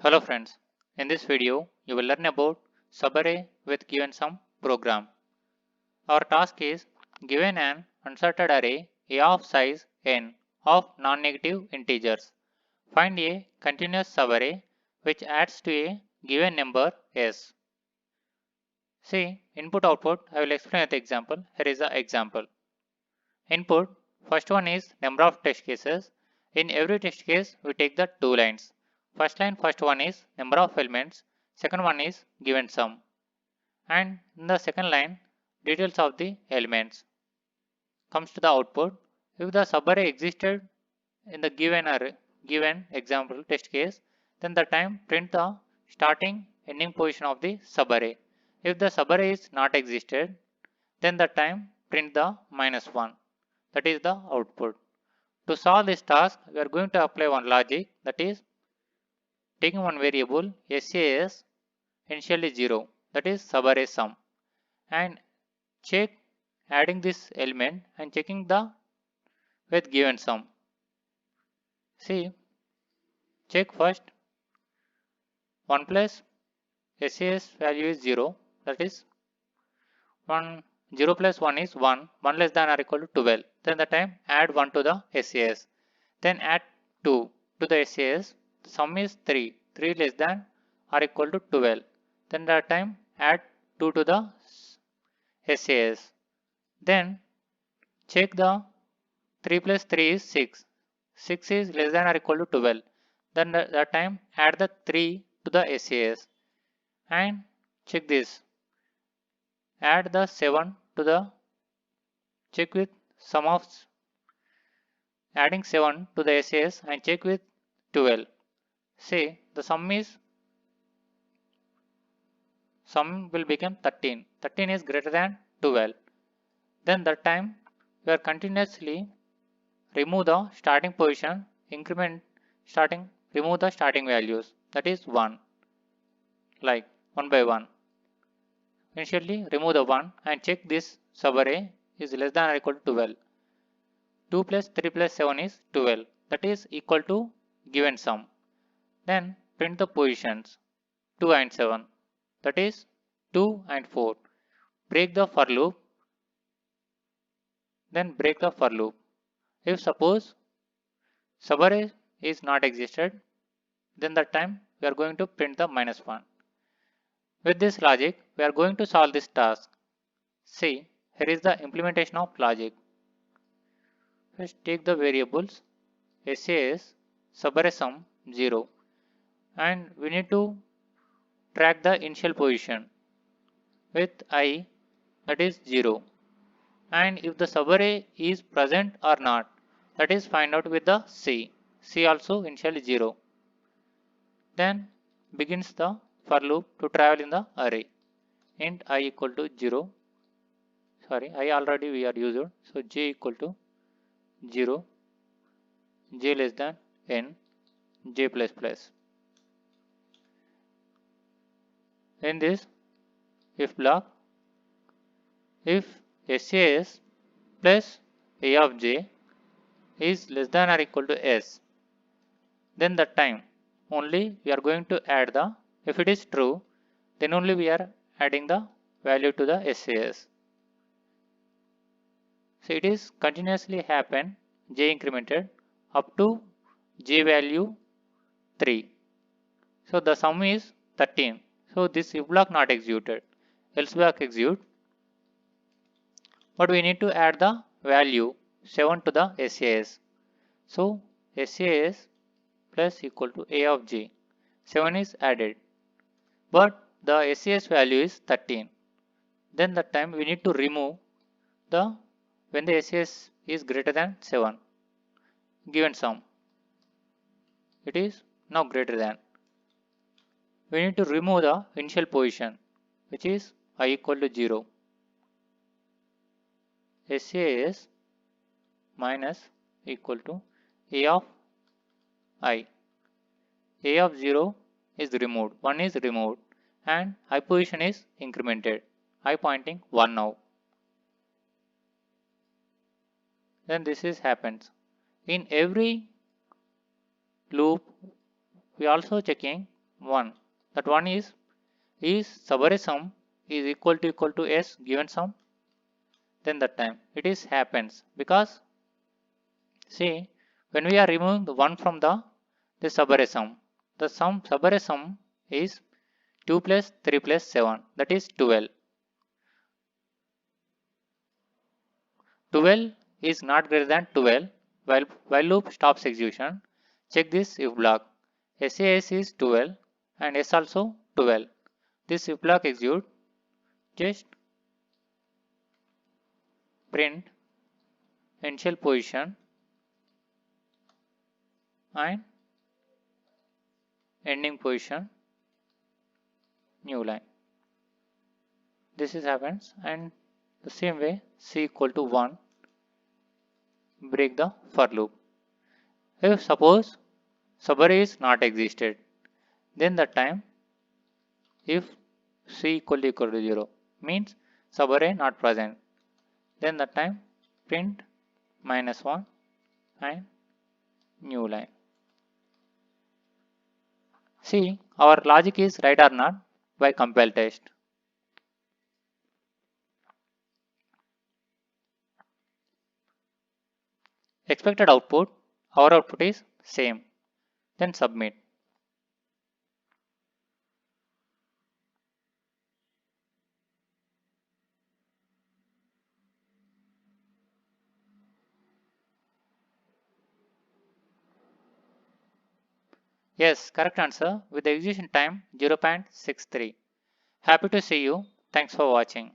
Hello friends, in this video you will learn about subarray with given sum program. Our task is given an unsorted array A of size n of non-negative integers. Find a continuous subarray which adds to a given number s. See input output. I will explain the example. Here is the example. Input, first one is number of test cases. In every test case we take the two lines. First one is number of elements, second one is given sum, and in the second line details of the elements. Comes to the output. If the subarray existed in the given example test case, then the time print the starting ending position of the subarray. If the subarray is not existed, then the time print the -1. That is the output. To solve this task, we are going to apply one logic, that is taking one variable SAS initially 0, that is subarray sum, and check adding this element and checking the with given sum. See, check first 1 plus SAS value is 0, that is 1 0 plus 1 is 1, 1 less than or equal to 12. Then the time add 1 to the SAS. Then add 2 to the SAS. The sum is 3, 3 less than or equal to 12. Then the time add 2 to the SAS. Then check the 3 plus 3 is 6. 6 is less than or equal to 12. Then the time add the 3 to the SAS. And check this. Add the 7 to the check with sum of adding 7 to the SAS and check with 12. Say the sum will become 13. 13 is greater than 12. Then that time we are continuously remove the starting position, increment starting, remove the starting values, that is 1, like 1 by 1. Initially remove the 1 and check this subarray is less than or equal to 12. 2 plus 3 plus 7 is 12, that is equal to given sum. Then print the positions 2 and 7, that is 2 and 4. Break the for loop. Then break the for loop. If suppose subarray is not existed, then that time we are going to print the -1. With this logic, we are going to solve this task. See, here is the implementation of logic. First take the variables SAS subarray sum 0, and we need to track the initial position with I, that is 0, and if the subarray is present or not, that is find out with the C also initially 0. Then begins the for loop to travel in the array. Int I equal to 0, sorry, I already we are used, so j equal to 0, j less than n, j plus plus. In this if block, if SAS plus A of j is less than or equal to s, then that time only we are going to add the, if it is true, then only we are adding the value to the SAS. So it is continuously happen, j incremented up to j value 3. So the sum is 13. So this if block not executed, else block execute. But we need to add the value 7 to the SAS. So SAS plus equal to A of j. 7 is added. But the SAS value is 13. Then that time we need to remove the when the SAS is greater than 7. Given sum, it is now greater than. We need to remove the initial position, which is I equal to 0. SAS minus equal to A of I. A of 0 is removed, 1 is removed, and I position is incremented. I pointing 1 now. Then this is happens. In every loop we also checking 1. That one is subarray sum is equal to s given sum? Then that time it is happens because see when we are removing the 1 from the subarray sum, the subarray sum is 2 plus 3 plus 7, that is 12. 12 is not greater than 12 while loop stops execution. Check this if block. SAS is 12 and S also 12. This if block execute, just print initial position and ending position, new line. This is happens, and the same way C equal to 1, break the for loop. If suppose subarray is not existed, then the time if C equal to 0 means subarray not present, then the time print -1 and new line. See, our logic is right or not by compile test. Expected output, our output is same. Then submit. Yes, correct answer with the execution time 0.63. Happy to see you. Thanks for watching.